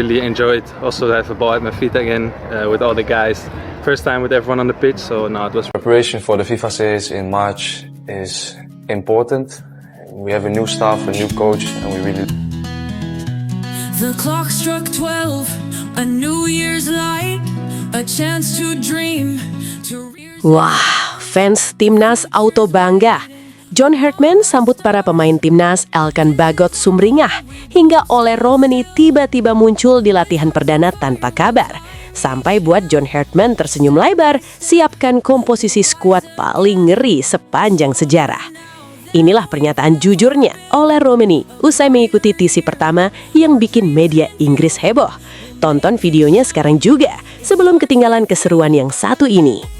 Really enjoyed also to have a ball at my feet again with all the guys. First time with everyone on the pitch, so no, it was. Preparation for the FIFA series in March is important. We have a new staff, a new coach, and we really. The clock struck 12, a New Year's light, a chance to dream. Wah, fans timnas auto bangga. John Hartman sambut para pemain timnas Elkan Bagot sumringah hingga Ole Romeni tiba-tiba muncul di latihan perdana tanpa kabar. Sampai buat John Hartman tersenyum lebar, siapkan komposisi skuad paling ngeri sepanjang sejarah. Inilah pernyataan jujurnya Ole Romeni usai mengikuti TC pertama yang bikin media Inggris heboh. Tonton videonya sekarang juga sebelum ketinggalan keseruan yang satu ini.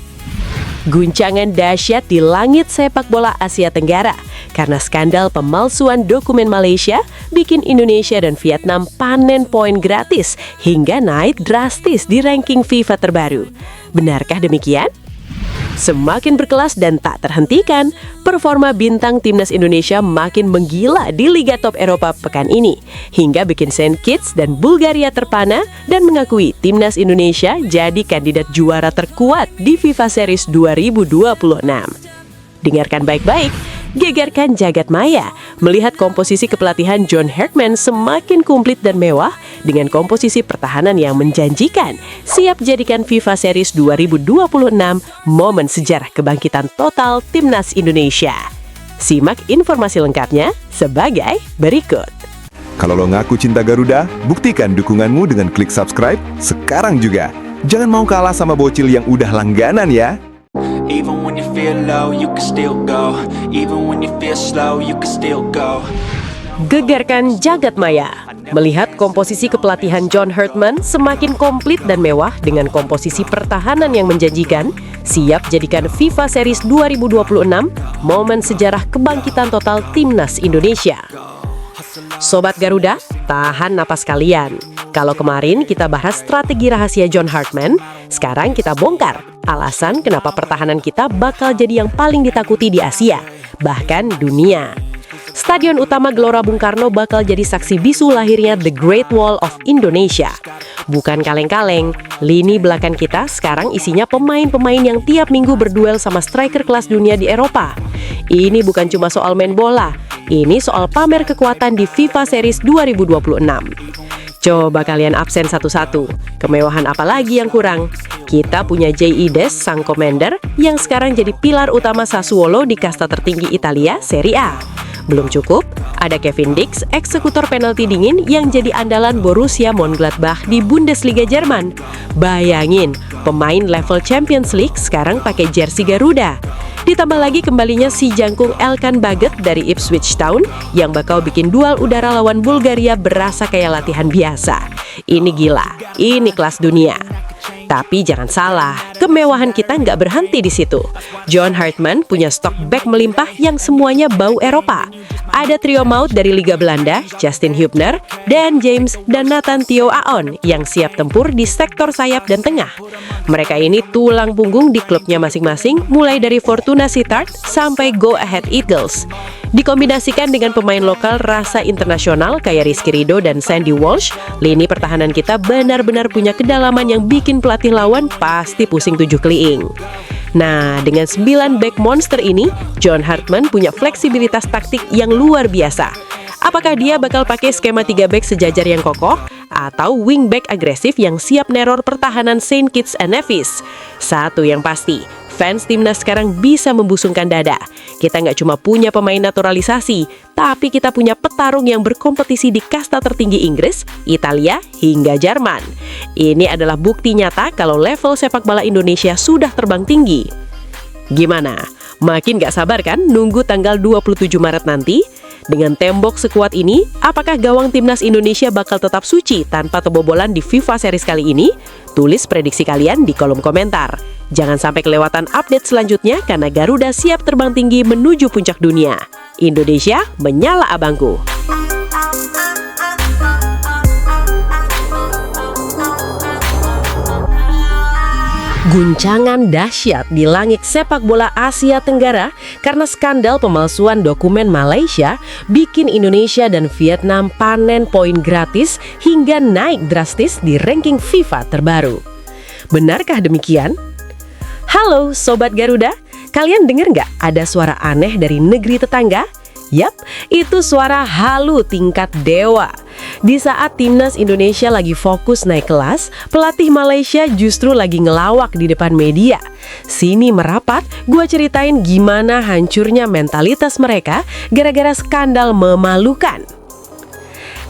Guncangan dahsyat di langit sepak bola Asia Tenggara karena skandal pemalsuan dokumen Malaysia bikin Indonesia dan Vietnam panen poin gratis hingga naik drastis di ranking FIFA terbaru. Benarkah demikian? Semakin berkelas dan tak terhentikan, performa bintang timnas Indonesia makin menggila di Liga Top Eropa pekan ini, hingga bikin Saint Kitts dan Bulgaria terpana dan mengakui timnas Indonesia jadi kandidat juara terkuat di FIFA Series 2026. Dengarkan baik-baik, gegerkan jagat maya melihat komposisi kepelatihan John Hartman semakin komplit dan mewah dengan komposisi pertahanan yang menjanjikan, siap jadikan FIFA Series 2026 momen sejarah kebangkitan total timnas Indonesia. Simak informasi lengkapnya sebagai berikut. Kalau lo ngaku cinta Garuda, buktikan dukunganmu dengan klik subscribe sekarang juga. Jangan mau kalah sama bocil yang udah langganan ya. Even when you feel low, you can still go. Even when you feel slow, you can still go. Gegarkan jagat maya melihat komposisi kepelatihan John Hartman semakin komplit dan mewah dengan komposisi pertahanan yang menjanjikan, siap jadikan FIFA Series 2026 momen sejarah kebangkitan total timnas Indonesia. Sobat Garuda, tahan napas kalian. Kalau kemarin kita bahas strategi rahasia John Hartman, sekarang kita bongkar alasan kenapa pertahanan kita bakal jadi yang paling ditakuti di Asia, bahkan dunia. Stadion utama Gelora Bung Karno bakal jadi saksi bisu lahirnya The Great Wall of Indonesia. Bukan kaleng-kaleng, lini belakang kita sekarang isinya pemain-pemain yang tiap minggu berduel sama striker kelas dunia di Eropa. Ini bukan cuma soal main bola, ini soal pamer kekuatan di FIFA Series 2026. Coba kalian absen satu-satu, kemewahan apa lagi yang kurang? Kita punya J.I. Des, sang commander, yang sekarang jadi pilar utama Sassuolo di kasta tertinggi Italia, Serie A. Belum cukup, ada Kevin Dix, eksekutor penalti dingin yang jadi andalan Borussia Mönchengladbach di Bundesliga Jerman. Bayangin, pemain level Champions League sekarang pakai jersey Garuda. Ditambah lagi kembalinya si jangkung Elkan Bagot dari Ipswich Town yang bakal bikin duel udara lawan Bulgaria berasa kayak latihan biasa. Ini gila, ini kelas dunia. Tapi jangan salah, kemewahan kita nggak berhenti di situ. John Hartman punya stok back melimpah yang semuanya bau Eropa. Ada trio maut dari Liga Belanda, Justin Hubner, Dan James, dan Nathan Theo Aon yang siap tempur di sektor sayap dan tengah. Mereka ini tulang punggung di klubnya masing-masing, mulai dari Fortuna Sittard sampai Go Ahead Eagles. Dikombinasikan dengan pemain lokal rasa internasional kayak Rizky Ridho dan Sandy Walsh, lini pertahanan kita benar-benar punya kedalaman yang bikin pelatih lawan pasti pusing 7 keliling. Nah, dengan 9 back monster ini, John Hartman punya fleksibilitas taktik yang luar biasa. Apakah dia bakal pakai skema 3 back sejajar yang kokoh atau wing back agresif yang siap neror pertahanan Saint Kitts and Nevis? Satu yang pasti, fans timnas sekarang bisa membusungkan dada. Kita nggak cuma punya pemain naturalisasi, tapi kita punya petarung yang berkompetisi di kasta tertinggi Inggris, Italia, hingga Jerman. Ini adalah bukti nyata kalau level sepak bola Indonesia sudah terbang tinggi. Gimana? Makin nggak sabar kan nunggu tanggal 27 Maret nanti? Dengan tembok sekuat ini, apakah gawang timnas Indonesia bakal tetap suci tanpa kebobolan di FIFA Series kali ini? Tulis prediksi kalian di kolom komentar. Jangan sampai kelewatan update selanjutnya karena Garuda siap terbang tinggi menuju puncak dunia. Indonesia menyala abangku. Guncangan dahsyat di langit sepak bola Asia Tenggara karena skandal pemalsuan dokumen Malaysia bikin Indonesia dan Vietnam panen poin gratis hingga naik drastis di ranking FIFA terbaru. Benarkah demikian? Halo Sobat Garuda, kalian dengar nggak ada suara aneh dari negeri tetangga? Yap, itu suara halu tingkat dewa. Di saat timnas Indonesia lagi fokus naik kelas, pelatih Malaysia justru lagi ngelawak di depan media. Sini merapat, gua ceritain gimana hancurnya mentalitas mereka gara-gara skandal memalukan.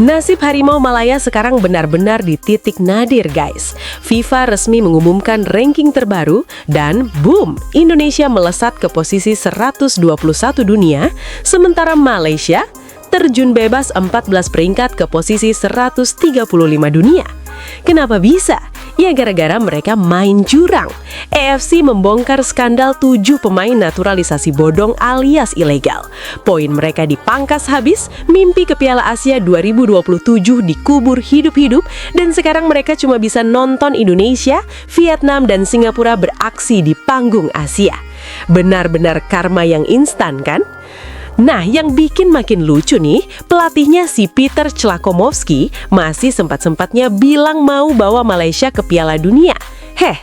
Nasib Harimau Malaya sekarang benar-benar di titik nadir guys. FIFA resmi mengumumkan ranking terbaru dan boom, Indonesia melesat ke posisi 121 dunia, sementara Malaysia terjun bebas 14 peringkat ke posisi 135 dunia. Kenapa bisa? Ya gara-gara mereka main curang. AFC membongkar skandal 7 pemain naturalisasi bodong alias ilegal. Poin mereka dipangkas habis, mimpi ke Piala Asia 2027 dikubur hidup-hidup, dan sekarang mereka cuma bisa nonton Indonesia, Vietnam, dan Singapura beraksi di panggung Asia. Benar-benar karma yang instan kan? Nah, yang bikin makin lucu nih, pelatihnya si Peter Chlakomovsky masih sempat-sempatnya bilang mau bawa Malaysia ke Piala Dunia.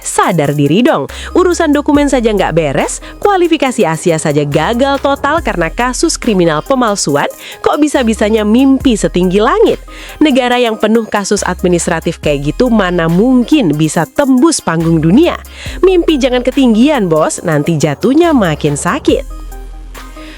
Sadar diri dong, urusan dokumen saja nggak beres, kualifikasi Asia saja gagal total karena kasus kriminal pemalsuan, kok bisa-bisanya mimpi setinggi langit? Negara yang penuh kasus administratif kayak gitu mana mungkin bisa tembus panggung dunia? Mimpi jangan ketinggian bos, nanti jatuhnya makin sakit.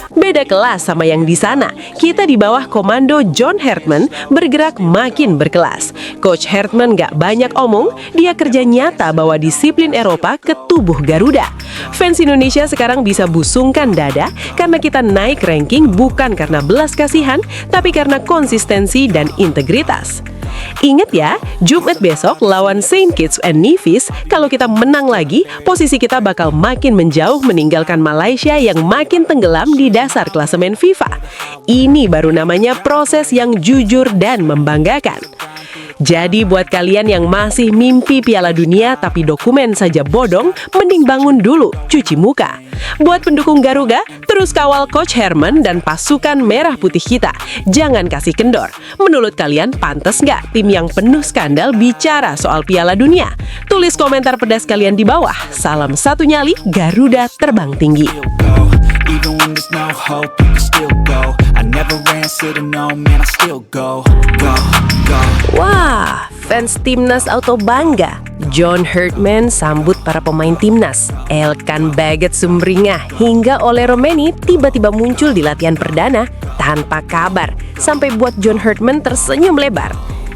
Beda kelas sama yang di sana, kita di bawah komando John Hartman bergerak makin berkelas. Coach Hartman gak banyak omong, dia kerja nyata bawa disiplin Eropa ke tubuh Garuda. Fans Indonesia sekarang bisa busungkan dada karena kita naik ranking bukan karena belas kasihan, tapi karena konsistensi dan integritas. Ingat ya, Jumat besok lawan Saint Kitts and Nevis, kalau kita menang lagi, posisi kita bakal makin menjauh meninggalkan Malaysia yang makin tenggelam di dasar klasemen FIFA. Ini baru namanya proses yang jujur dan membanggakan. Jadi buat kalian yang masih mimpi Piala Dunia tapi dokumen saja bodong, mending bangun dulu, cuci muka. Buat pendukung Garuda, terus kawal Coach Herman dan pasukan merah putih kita. Jangan kasih kendor. Menurut kalian pantas nggak tim yang penuh skandal bicara soal Piala Dunia? Tulis komentar pedas kalian di bawah. Salam satu nyali, Garuda terbang tinggi. Even when there's no hope, you can still go. I never answer to no, man, I still go. Wah, fans timnas auto bangga. John Hartman sambut para pemain timnas. Elkan Baggett sumringah hingga Ole Romeni tiba-tiba muncul di latihan perdana tanpa kabar, sampai buat John Hartman tersenyum lebar.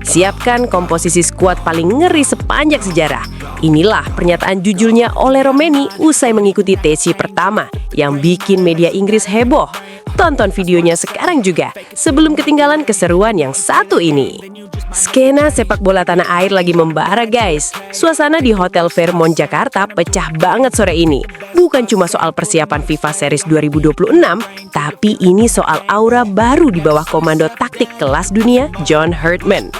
Siapkan komposisi skuad paling ngeri sepanjang sejarah. Inilah pernyataan jujurnya Ole Romeni usai mengikuti TC pertama yang bikin media Inggris heboh. Tonton videonya sekarang juga, sebelum ketinggalan keseruan yang satu ini. Skena sepak bola tanah air lagi membara guys. Suasana di Hotel Fairmont Jakarta pecah banget sore ini. Bukan cuma soal persiapan FIFA Series 2026, tapi ini soal aura baru di bawah komando taktik kelas dunia John Hartman.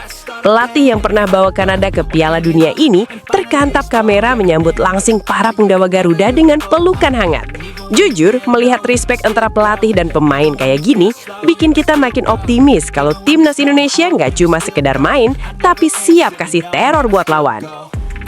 Pelatih yang pernah bawa Kanada ke Piala Dunia ini terkantap kamera menyambut langsing para penggawa Garuda dengan pelukan hangat. Jujur, melihat respect antara pelatih dan pemain kayak gini, bikin kita makin optimis kalau timnas Indonesia nggak cuma sekedar main, tapi siap kasih teror buat lawan.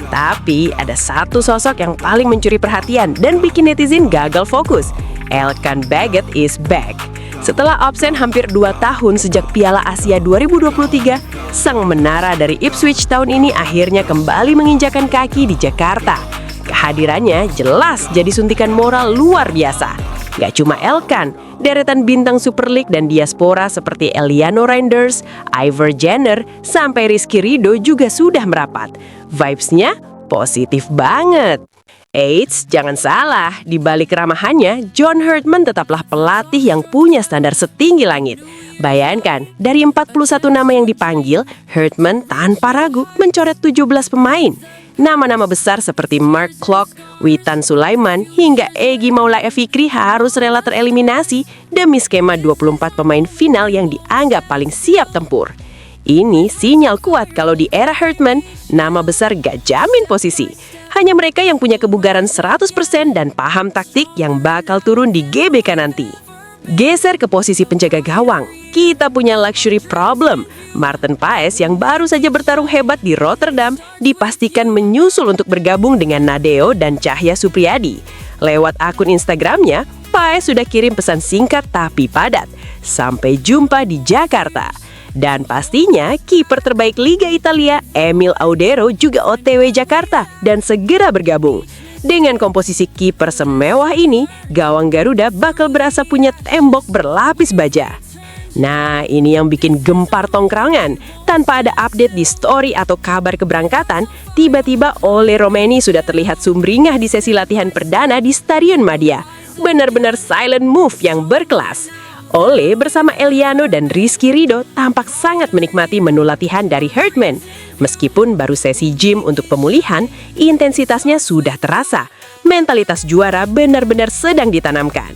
Tapi ada satu sosok yang paling mencuri perhatian dan bikin netizen gagal fokus. Elkan Baggett is back. Setelah absen hampir 2 tahun sejak Piala Asia 2023, sang menara dari Ipswich tahun ini akhirnya kembali menginjakan kaki di Jakarta. Kehadirannya jelas jadi suntikan moral luar biasa. Gak cuma Elkan, deretan bintang Super League dan diaspora seperti Eliano Reinders, Ivor Jenner, sampai Rizky Ridho juga sudah merapat. Vibes-nya positif banget. Eits, jangan salah, di balik keramahannya, John Hartman tetaplah pelatih yang punya standar setinggi langit. Bayangkan, dari 41 nama yang dipanggil, Hartman tanpa ragu mencoret 17 pemain. Nama-nama besar seperti Mark Klok, Witan Sulaiman, hingga Egy Maulana Fikri harus rela tereliminasi demi skema 24 pemain final yang dianggap paling siap tempur. Ini sinyal kuat kalau di era Hartman, nama besar gak jamin posisi. Hanya mereka yang punya kebugaran 100% dan paham taktik yang bakal turun di GBK nanti. Geser ke posisi penjaga gawang, kita punya luxury problem. Maarten Paes yang baru saja bertarung hebat di Rotterdam dipastikan menyusul untuk bergabung dengan Nadeo dan Cahya Supriyadi. Lewat akun Instagramnya, Paes sudah kirim pesan singkat tapi padat. Sampai jumpa di Jakarta. Dan pastinya kiper terbaik Liga Italia, Emil Audero juga OTW Jakarta dan segera bergabung. Dengan komposisi kiper semewah ini, gawang Garuda bakal berasa punya tembok berlapis baja. Nah, ini yang bikin gempar tongkrongan. Tanpa ada update di story atau kabar keberangkatan, tiba-tiba Ole Romeni sudah terlihat sumringah di sesi latihan perdana di Stadion Madia. Benar-benar silent move yang berkelas. Ole bersama Eliano dan Rizky Ridho tampak sangat menikmati menu latihan dari Herdman. Meskipun baru sesi gym untuk pemulihan, intensitasnya sudah terasa. Mentalitas juara benar-benar sedang ditanamkan.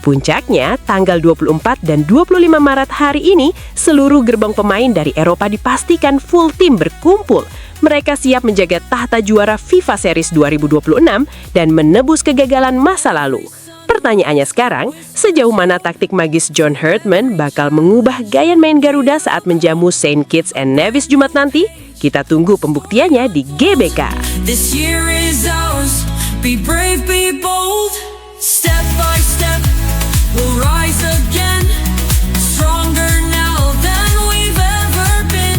Puncaknya, tanggal 24 dan 25 Maret hari ini, seluruh gerbong pemain dari Eropa dipastikan full tim berkumpul. Mereka siap menjaga tahta juara FIFA Series 2026 dan menebus kegagalan masa lalu. Pertanyaannya sekarang, sejauh mana taktik magis John Herdman bakal mengubah gaya main Garuda saat menjamu St. Kitts and Nevis Jumat nanti? Kita tunggu pembuktiannya di GBK. This year is ours. Be brave, be bold. Step by step, we'll rise again. Stronger now than we've ever been.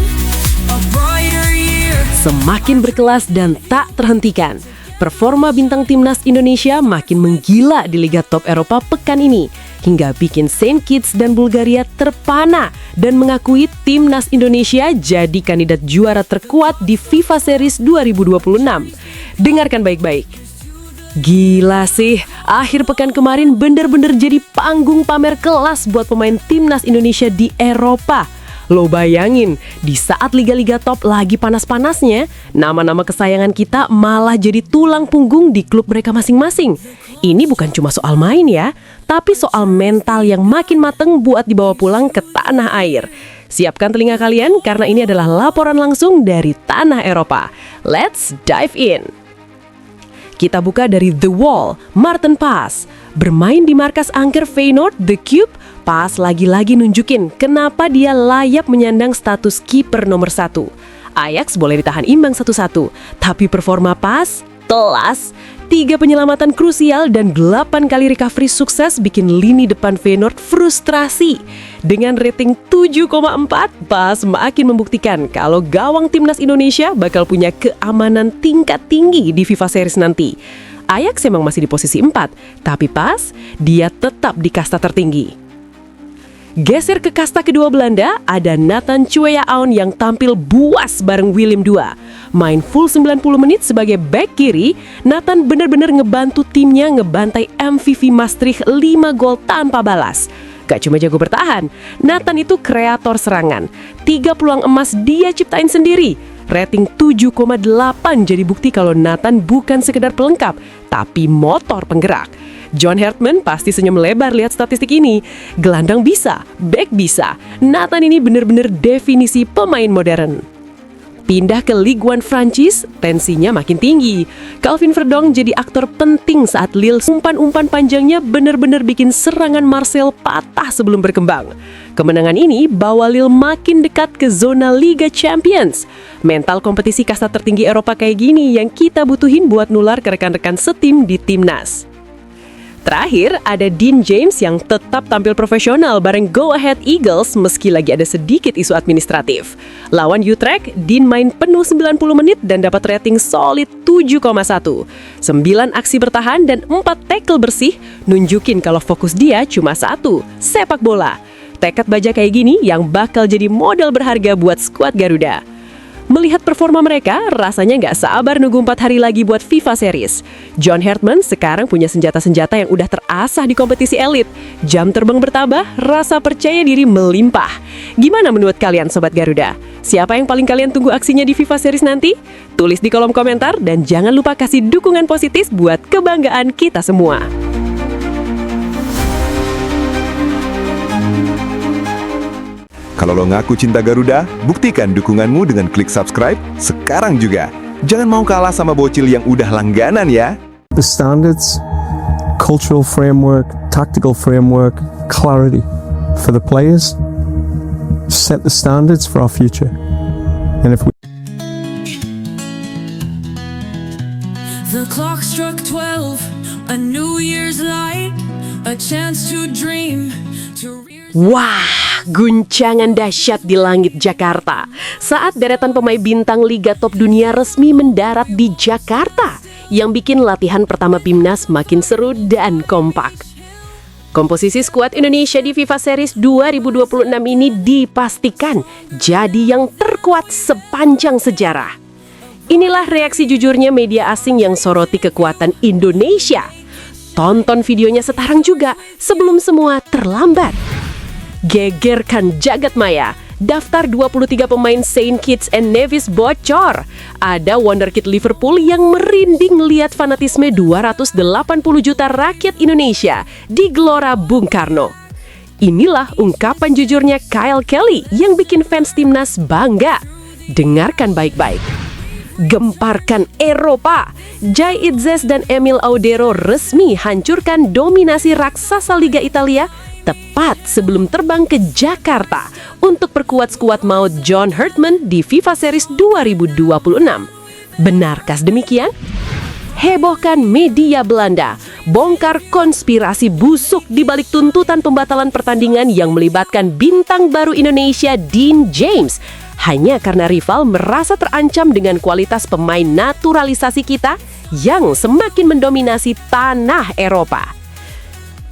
A brighter year. Semakin berkelas dan tak terhentikan. Performa bintang timnas Indonesia makin menggila di Liga Top Eropa pekan ini, hingga bikin St. Kitts dan Bulgaria terpana dan mengakui timnas Indonesia jadi kandidat juara terkuat di FIFA Series 2026. Dengarkan baik-baik. Gila sih, akhir pekan kemarin bener-bener jadi panggung pamer kelas buat pemain timnas Indonesia di Eropa. Lo bayangin, di saat liga-liga top lagi panas-panasnya, nama-nama kesayangan kita malah jadi tulang punggung di klub mereka masing-masing. Ini bukan cuma soal main ya, tapi soal mental yang makin mateng buat dibawa pulang ke tanah air. Siapkan telinga kalian karena ini adalah laporan langsung dari tanah Eropa. Let's dive in. Kita buka dari The Wall, Maarten Paes. Bermain di markas angker Feyenoord, The Cube, Paes lagi-lagi nunjukin kenapa dia layak menyandang status kiper nomor 1. Ajax boleh ditahan imbang 1-1, tapi performa Paes telas. 3 penyelamatan krusial dan 8 kali recovery sukses bikin lini depan Feyenoord frustrasi. Dengan rating 7,4, Paes makin membuktikan kalau gawang timnas Indonesia bakal punya keamanan tingkat tinggi di FIFA Series nanti. Ajax memang masih di posisi 4, tapi Paes, dia tetap di kasta tertinggi. Geser ke kasta kedua Belanda, ada Nathan Tjueyaon yang tampil buas bareng Willem II. Main full 90 menit sebagai back kiri, Nathan benar-benar ngebantu timnya ngebantai MVV Maastricht 5 gol tanpa balas. Gak cuma jago bertahan, Nathan itu kreator serangan. 3 peluang emas dia ciptain sendiri. Rating 7,8 jadi bukti kalau Nathan bukan sekedar pelengkap, tapi motor penggerak. John Herdman pasti senyum lebar lihat statistik ini. Gelandang bisa, back bisa. Nathan ini benar-benar definisi pemain modern. Pindah ke Ligue 1 Prancis, tensinya makin tinggi. Calvin Verdong jadi aktor penting saat Lille umpan-umpan panjangnya benar-benar bikin serangan Marseille patah sebelum berkembang. Kemenangan ini bawa Lille makin dekat ke zona Liga Champions. Mental kompetisi kasta tertinggi Eropa kayak gini yang kita butuhin buat nular ke rekan-rekan setim di timnas. Terakhir, ada Dean James yang tetap tampil profesional bareng Go Ahead Eagles meski lagi ada sedikit isu administratif. Lawan Utrecht, Dean main penuh 90 menit dan dapat rating solid 7,1. 9 aksi bertahan dan 4 tackle bersih nunjukin kalau fokus dia cuma satu, sepak bola. Tekad baja kayak gini yang bakal jadi modal berharga buat skuad Garuda. Melihat performa mereka, rasanya nggak sabar nunggu 4 hari lagi buat FIFA Series. John Herdman sekarang punya senjata-senjata yang udah terasah di kompetisi elit. Jam terbang bertambah, rasa percaya diri melimpah. Gimana menurut kalian Sobat Garuda? Siapa yang paling kalian tunggu aksinya di FIFA Series nanti? Tulis di kolom komentar dan jangan lupa kasih dukungan positif buat kebanggaan kita semua. Kalau lo ngaku cinta Garuda, buktikan dukunganmu dengan klik subscribe sekarang juga. Jangan mau kalah sama bocil yang udah langganan ya. The standards, cultural framework, tactical framework, clarity for the players set the standards for our future. And if we The clock struck 12, a New Year's light, a chance to dream, to rear... Wah, guncangan dahsyat di langit Jakarta saat deretan pemain bintang Liga Top Dunia resmi mendarat di Jakarta yang bikin latihan pertama Timnas makin seru dan kompak. Komposisi skuad Indonesia di FIFA Series 2026 ini dipastikan jadi yang terkuat sepanjang sejarah. Inilah reaksi jujurnya media asing yang soroti kekuatan Indonesia. Tonton videonya sekarang juga sebelum semua terlambat. Gegerkan jagat maya, daftar 23 pemain Saint Kitts and Nevis bocor. Ada wonderkid Liverpool yang merinding lihat fanatisme 280 juta rakyat Indonesia di Gelora Bung Karno. Inilah ungkapan jujurnya Kyle Kelly yang bikin fans timnas bangga. Dengarkan baik-baik. Gemparkan Eropa. Jai Itzes dan Emil Audero resmi hancurkan dominasi raksasa Liga Italia tepat sebelum terbang ke Jakarta untuk perkuat skuad maut John Hurtman di FIFA Series 2026. Benarkah demikian? Hebohkan media Belanda, bongkar konspirasi busuk di balik tuntutan pembatalan pertandingan yang melibatkan bintang baru Indonesia Dean James hanya karena rival merasa terancam dengan kualitas pemain naturalisasi kita yang semakin mendominasi tanah Eropa.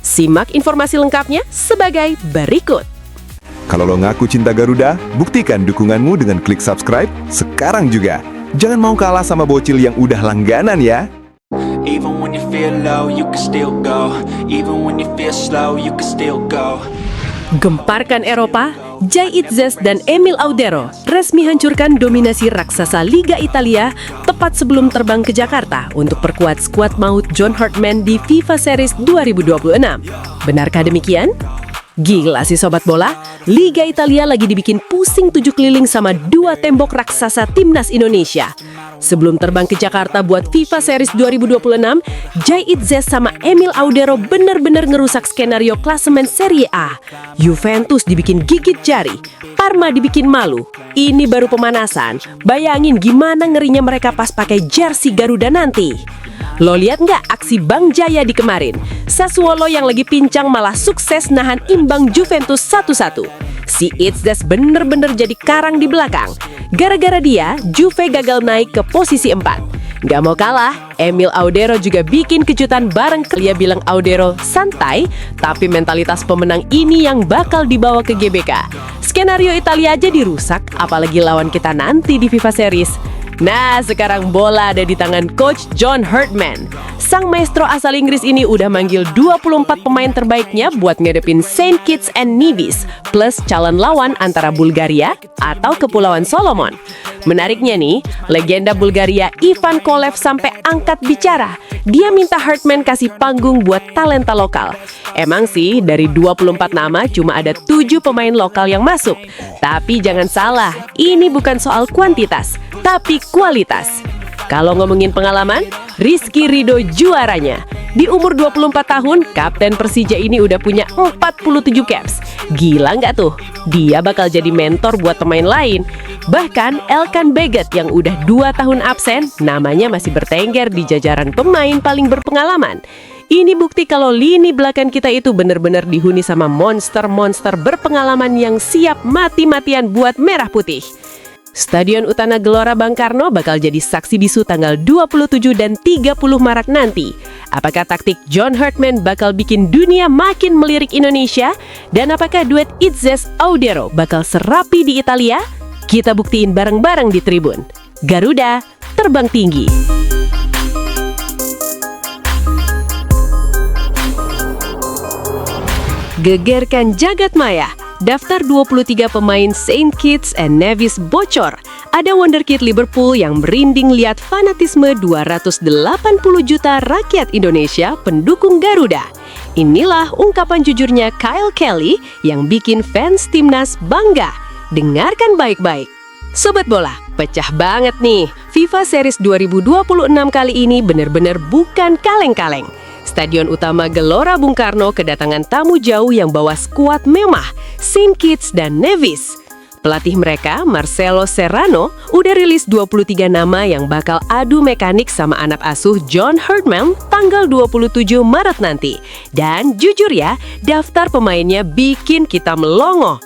Simak informasi lengkapnya sebagai berikut. Kalau lo ngaku cinta Garuda, buktikan dukunganmu dengan klik subscribe sekarang juga. Jangan mau kalah sama bocil yang udah langganan ya. Even when you feel low, you can still go. Even when you feel slow, you can still go. Gemparkan Eropa, Jai Itzes dan Emil Audero resmi hancurkan dominasi raksasa Liga Italia tepat sebelum terbang ke Jakarta untuk perkuat skuad maut John Hurtman di FIFA Series 2026. Benarkah demikian? Gila sih sobat bola, Liga Italia lagi dibikin pusing 7 keliling sama 2 tembok raksasa timnas Indonesia. Sebelum terbang ke Jakarta buat FIFA Series 2026, Jai Itzes sama Emil Audero bener-bener ngerusak skenario klasemen Serie A. Juventus dibikin gigit jari, Parma dibikin malu. Ini baru pemanasan, bayangin gimana ngerinya mereka pas pakai jersey Garuda nanti. Lo lihat nggak aksi Bang Jaya di kemarin? Sassuolo yang lagi pincang malah sukses nahan imbang Juventus 1-1. Si Itzes bener-bener jadi karang di belakang. Gara-gara dia, Juve gagal naik ke posisi 4. Gak mau kalah, Emil Audero juga bikin kejutan bareng. Dia bilang Audero santai, tapi mentalitas pemenang ini yang bakal dibawa ke GBK. Skenario Italia aja dirusak, apalagi lawan kita nanti di FIFA Series. Nah, sekarang bola ada di tangan Coach John Hurtman. Sang maestro asal Inggris ini udah manggil 24 pemain terbaiknya buat ngadepin Saint Kitts and Nevis, plus calon lawan antara Bulgaria atau Kepulauan Solomon. Menariknya nih, legenda Bulgaria Ivan Kolev sampai angkat bicara. Dia minta Hurtman kasih panggung buat talenta lokal. Emang sih, dari 24 nama cuma ada 7 pemain lokal yang masuk. Tapi jangan salah, ini bukan soal kuantitas, tapi kualitas. Kalau ngomongin pengalaman, Rizky Ridho juaranya. Di umur 24 tahun, Kapten Persija ini udah punya 47 caps. Gila nggak tuh? Dia bakal jadi mentor buat pemain lain. Bahkan Elkan Beget yang udah 2 tahun absen, namanya masih bertengger di jajaran pemain paling berpengalaman. Ini bukti kalau lini belakang kita itu benar-benar dihuni sama monster-monster berpengalaman yang siap mati-matian buat merah putih. Stadion Utama Gelora Bung Karno bakal jadi saksi bisu tanggal 27 dan 30 Maret nanti. Apakah taktik John Hurtman bakal bikin dunia makin melirik Indonesia? Dan apakah duet Itzes Audero bakal serapi di Italia? Kita buktiin bareng-bareng di Tribun. Garuda, terbang tinggi. Gegerkan jagat maya. Daftar 23 pemain Saint Kitts and Nevis bocor. Ada wonderkid Liverpool yang merinding lihat fanatisme 280 juta rakyat Indonesia pendukung Garuda. Inilah ungkapan jujurnya Kyle Kelly yang bikin fans timnas bangga. Dengarkan baik-baik. Sobat bola, pecah banget nih. FIFA Series 2026 kali ini benar-benar bukan kaleng-kaleng. Stadion utama Gelora Bung Karno kedatangan tamu jauh yang bawa skuad mewah, St. Kitts dan Nevis. Pelatih mereka, Marcelo Serrano, udah rilis 23 nama yang bakal adu mekanik sama anak asuh John Herdman tanggal 27 Maret nanti. Dan jujur ya, daftar pemainnya bikin kita melongo.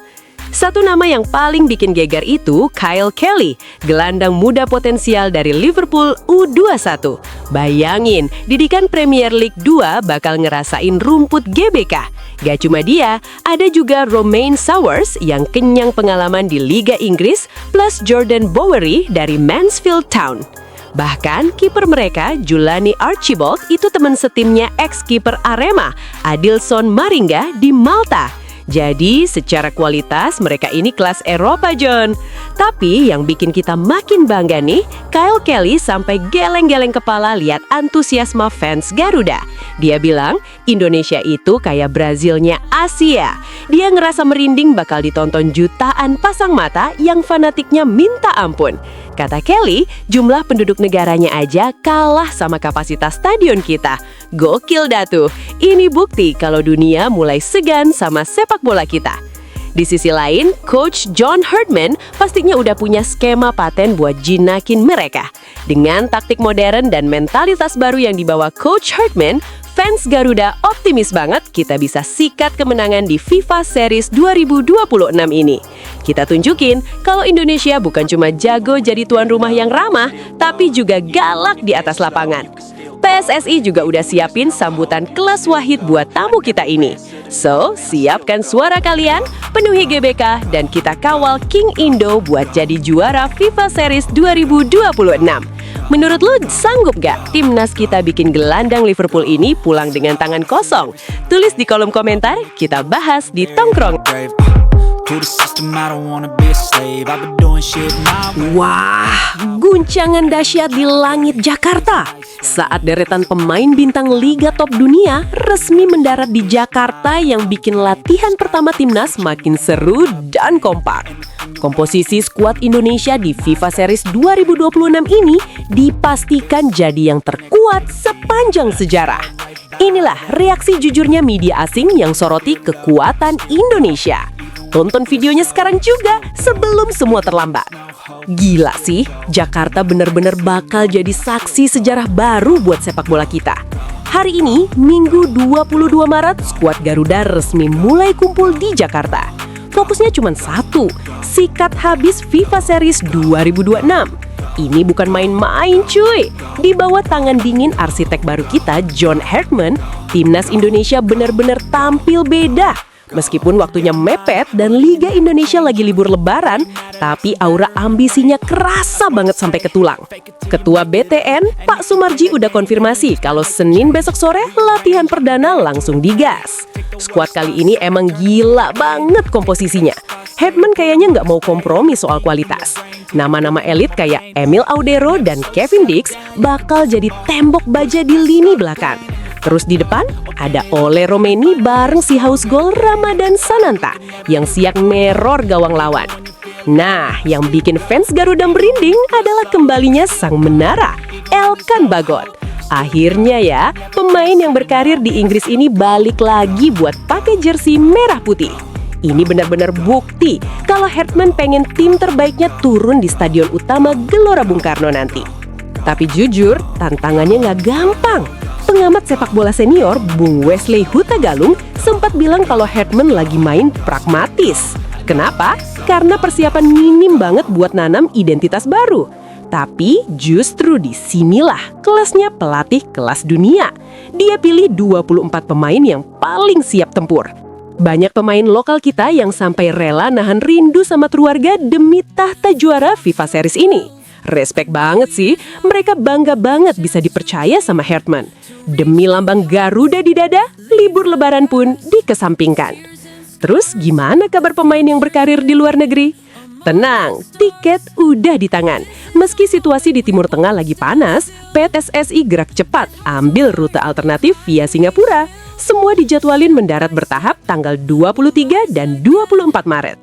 Satu nama yang paling bikin geger itu Kyle Kelly, gelandang muda potensial dari Liverpool U21. Bayangin, didikan Premier League 2 bakal ngerasain rumput GBK. Gak cuma dia, ada juga Romain Sowers yang kenyang pengalaman di Liga Inggris, plus Jordan Bowery dari Mansfield Town. Bahkan kiper mereka, Julani Archibald, itu teman setimnya ex-kiper Arema, Adilson Maringa di Malta. Jadi secara kualitas mereka ini kelas Eropa, John. Tapi yang bikin kita makin bangga nih, Kyle Kelly sampai geleng-geleng kepala lihat antusiasme fans Garuda. Dia bilang Indonesia itu kayak Brazilnya Asia. Dia ngerasa merinding bakal ditonton jutaan pasang mata yang fanatiknya minta ampun. Kata Kelly, jumlah penduduk negaranya aja kalah sama kapasitas stadion kita. Gokil dah tuh. Ini bukti kalau dunia mulai segan sama sepak bola kita. Di sisi lain, Coach John Herdman pastinya udah punya skema paten buat jinakin mereka. Dengan taktik modern dan mentalitas baru yang dibawa Coach Herdman, fans Garuda optimis banget kita bisa sikat kemenangan di FIFA Series 2026 ini. Kita tunjukin kalau Indonesia bukan cuma jago jadi tuan rumah yang ramah, tapi juga galak di atas lapangan. PSSI juga udah siapin sambutan kelas wahid buat tamu kita ini. So, siapkan suara kalian, penuhi GBK, dan kita kawal King Indo buat jadi juara FIFA Series 2026. Menurut lu, sanggup gak timnas kita bikin gelandang Liverpool ini pulang dengan tangan kosong? Tulis di kolom komentar, kita bahas di Tongkrong. Wah, guncangan dahsyat di langit Jakarta saat deretan pemain bintang Liga Top Dunia resmi mendarat di Jakarta yang bikin latihan pertama timnas makin seru dan kompak. Komposisi skuad Indonesia di FIFA Series 2026 ini dipastikan jadi yang terkuat sepanjang sejarah. Inilah reaksi jujurnya media asing yang soroti kekuatan Indonesia. Tonton videonya sekarang juga sebelum semua terlambat. Gila sih, Jakarta benar-benar bakal jadi saksi sejarah baru buat sepak bola kita. Hari ini, Minggu 22 Maret, skuad Garuda resmi mulai kumpul di Jakarta. Fokusnya cuma satu, sikat habis FIFA Series 2026. Ini bukan main-main cuy. Di bawah tangan dingin arsitek baru kita, John Herdman, timnas Indonesia benar-benar tampil beda. Meskipun waktunya mepet dan Liga Indonesia lagi libur lebaran, tapi aura ambisinya kerasa banget sampai ke tulang. Ketua BTN, Pak Sumarji udah konfirmasi kalau Senin besok sore latihan perdana langsung digas. Skuad kali ini emang gila banget komposisinya. Herdman kayaknya nggak mau kompromi soal kualitas. Nama-nama elit kayak Emil Audero dan Kevin Dix bakal jadi tembok baja di lini belakang. Terus di depan ada Ole Romeni bareng si haus gol Ramadan Sananta yang siap neror gawang lawan. Nah, yang bikin fans Garuda merinding adalah kembalinya sang menara, Elkan Bagot. Akhirnya ya, pemain yang berkarir di Inggris ini balik lagi buat pakai jersey merah putih. Ini benar-benar bukti kalau Herdman pengen tim terbaiknya turun di stadion utama Gelora Bung Karno nanti. Tapi jujur, tantangannya nggak gampang. Pengamat sepak bola senior, Bung Wesley Hutagalung, sempat bilang kalau Herdman lagi main pragmatis. Kenapa? Karena persiapan minim banget buat nanam identitas baru. Tapi justru disinilah kelasnya pelatih kelas dunia. Dia pilih 24 pemain yang paling siap tempur. Banyak pemain lokal kita yang sampai rela nahan rindu sama keluarga demi tahta juara FIFA Series ini. Respect banget sih, mereka bangga banget bisa dipercaya sama Herdman. Demi lambang Garuda di dada, libur lebaran pun dikesampingkan. Terus gimana kabar pemain yang berkarir di luar negeri? Tenang, tiket udah di tangan. Meski situasi di Timur Tengah lagi panas, PSSI gerak cepat ambil rute alternatif via Singapura. Semua dijadwalin mendarat bertahap tanggal 23 dan 24 Maret.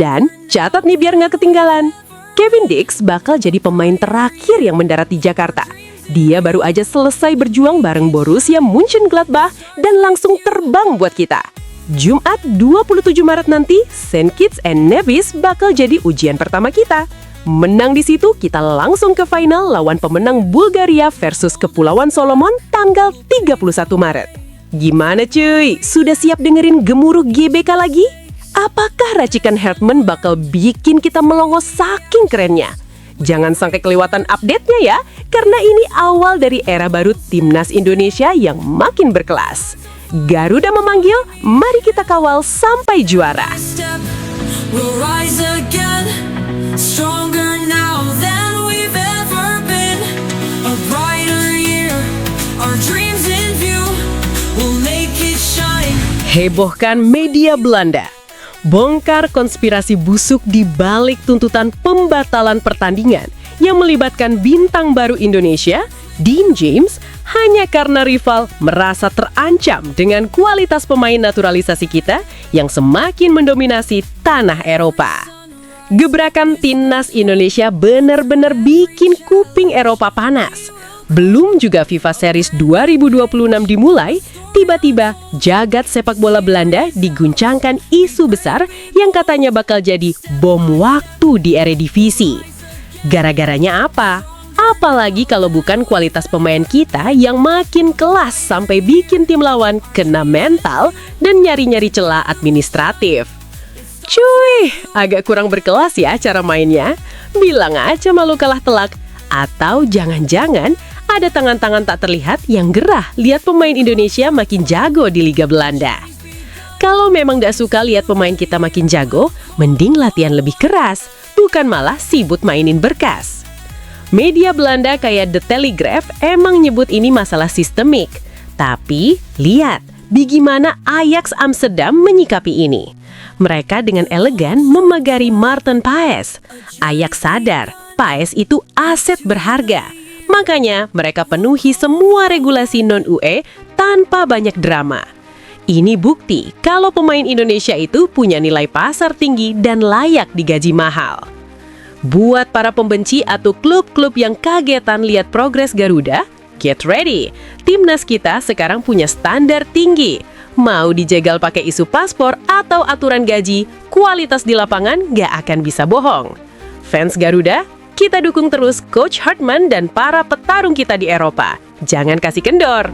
Dan catat nih biar nggak ketinggalan, Kevin Dix bakal jadi pemain terakhir yang mendarat di Jakarta. Dia baru aja selesai berjuang bareng Borussia Mönchengladbach dan langsung terbang buat kita. Jumat 27 Maret nanti, St. Kitts and Nevis bakal jadi ujian pertama kita. Menang di situ, kita langsung ke final lawan pemenang Bulgaria versus Kepulauan Solomon tanggal 31 Maret. Gimana cuy? Sudah siap dengerin gemuruh GBK lagi? Apakah racikan Hartman bakal bikin kita melongo saking kerennya? Jangan sampai kelewatan update-nya ya, karena ini awal dari era baru Timnas Indonesia yang makin berkelas. Garuda memanggil, mari kita kawal sampai juara. Step, we'll rise again, stronger now than we've ever been. A brighter year, our dreams in view, we'll make it shine. Hebohkan media Belanda. Bongkar konspirasi busuk di balik tuntutan pembatalan pertandingan yang melibatkan bintang baru Indonesia, Dean James, hanya karena rival merasa terancam dengan kualitas pemain naturalisasi kita yang semakin mendominasi tanah Eropa. Gebrakan Timnas Indonesia benar-benar bikin kuping Eropa panas. Belum juga FIFA Series 2026 dimulai, tiba-tiba jagat sepak bola Belanda diguncangkan isu besar yang katanya bakal jadi bom waktu di Eredivisie. Gara-garanya apa? Apalagi kalau bukan kualitas pemain kita yang makin kelas sampai bikin tim lawan kena mental dan nyari-nyari celah administratif. Cuy, agak kurang berkelas ya cara mainnya. Bilang aja malu kalah telak. Atau jangan-jangan ada tangan-tangan tak terlihat yang gerah lihat pemain Indonesia makin jago di Liga Belanda. Kalau memang gak suka lihat pemain kita makin jago, mending latihan lebih keras, bukan malah sibuk mainin berkas. Media Belanda kayak The Telegraph emang nyebut ini masalah sistemik. Tapi, lihat bagaimana Ajax Amsterdam menyikapi ini. Mereka dengan elegan memagari Maarten Paes. Ajax sadar, Paes itu aset berharga. Makanya mereka penuhi semua regulasi non-UE tanpa banyak drama. Ini bukti kalau pemain Indonesia itu punya nilai pasar tinggi dan layak digaji mahal. Buat para pembenci atau klub-klub yang kagetan lihat progres Garuda, get ready. Timnas kita sekarang punya standar tinggi. Mau dijegal pakai isu paspor atau aturan gaji, kualitas di lapangan gak akan bisa bohong. Fans Garuda, kita dukung terus Coach Hartman dan para petarung kita di Eropa. Jangan kasih kendor.